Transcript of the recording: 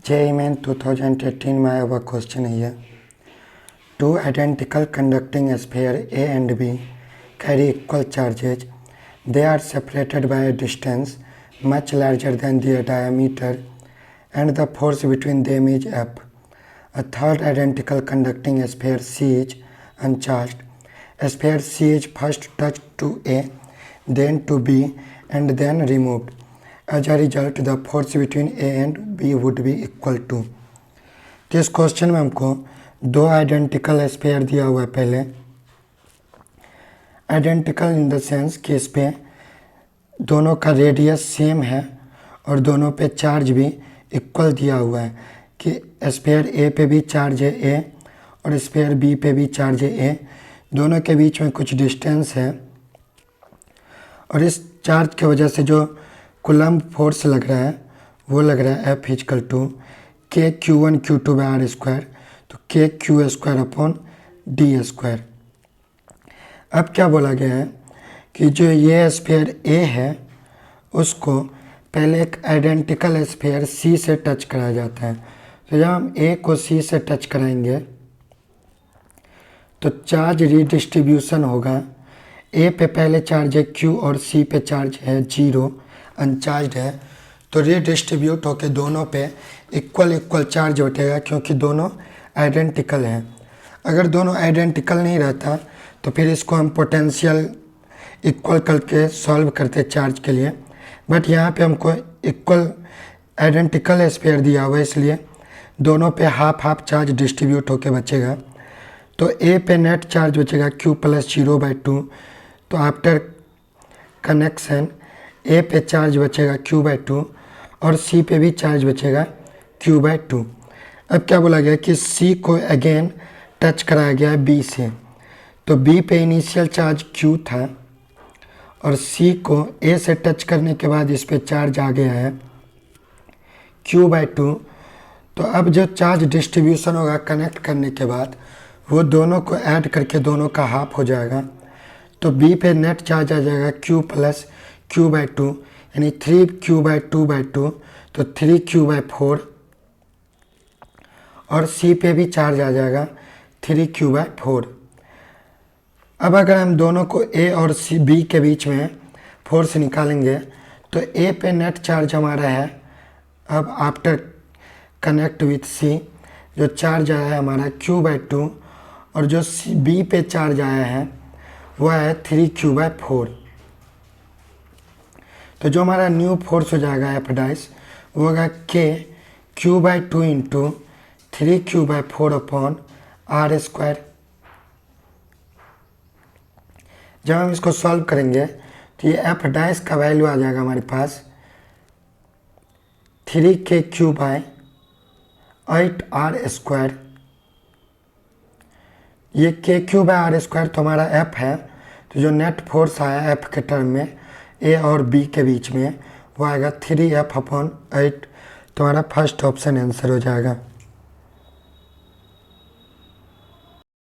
JEE Main 2018 में आया हुआ क्वेश्चन है ये। Two identical conducting sphere A and B carry equal charges. They are separated by a distance much larger than their diameter and the force between them is F. A third identical conducting sphere C is uncharged. Sphere C is first touched to A, then to B and then removed. As a result, the force between A and B would be equal to। तो इस question में हमको दो identical sphere दिया हुआ है। पहले identical in the sense कि इस पे दोनों का रेडियस सेम है और दोनों पे चार्ज भी इक्वल दिया हुआ है कि स्फीयर ए पे भी चार्ज है ए और स्फीयर बी पे भी चार्ज है ए। दोनों के बीच में कुछ डिस्टेंस है और इस चार्ज की वजह से जो कूलम्ब फोर्स लग रहा है वो लग रहा है F इक्वल टू के Q1 Q2 bye are square, तो के Q square upon D square. अब क्या बोला गया है कि जो ये स्फीयर A है उसको पहले एक आइडेंटिकल स्फीयर C से टच कराया जाता है। तो जब हम A को C से टच कराएंगे तो चार्ज रीडिस्ट्रीब्यूशन होगा। A पे पहले चार्ज है Q और C पे चार्ज है 0, अनचार्ज है, तो रीडिस्ट्रीब्यूट होकर दोनों पे इक्वल चार्ज बटेगा क्योंकि दोनों आइडेंटिकल हैं। अगर दोनों आइडेंटिकल नहीं रहता तो फिर इसको हम पोटेंशियल इक्वल करके सॉल्व करते चार्ज के लिए, बट यहाँ पे हमको इक्वल आइडेंटिकल स्फीयर दिया हुआ है इसलिए दोनों पे हाफ हाफ चार्ज डिस्ट्रीब्यूट होके बचेगा। तो ए पे नेट चार्ज बचेगा Q प्लस 0/2। तो आफ्टर कनेक्शन ए पे चार्ज बचेगा Q/2 और C पे भी चार्ज बचेगा Q/2। अब क्या बोला गया कि C को अगेन टच कराया गया है B से, तो B पे इनिशियल चार्ज Q था और C को A से टच करने के बाद इस पे चार्ज आ गया है Q/2। तो अब जो चार्ज डिस्ट्रीब्यूशन होगा कनेक्ट करने के बाद वो दोनों को ऐड करके दोनों का हाफ हो जाएगा। तो B पे नेट चार्ज आ जाएगा Q प्लस Q/2 यानी 3Q/2/2, तो 3Q/4 और C पे भी चार्ज आ जाएगा 3Q/4। अब अगर हम दोनों को A और B के बीच में फोर्स निकालेंगे तो A पे नेट चार्ज हमारा है अब आफ्टर कनेक्ट विथ C जो चार्ज आया है हमारा Q/2 और जो B पे चार्ज आया है वह है 3Q/4। तो जो हमारा न्यू फोर्स हो जाएगा F डाइस वो होगा के Q/2 into 3Q/4 upon are square. जब हम इसको सॉल्व करेंगे तो ये F डाइस का वैल्यू आ जाएगा हमारे पास 3KQ/8R²। ये KQ/R² तो हमारा F है, तो जो नेट फोर्स आया F के टर्म में A और B के बीच में वो आएगा 3F/8। तो हमारा फर्स्ट ऑप्शन आंसर हो जाएगा।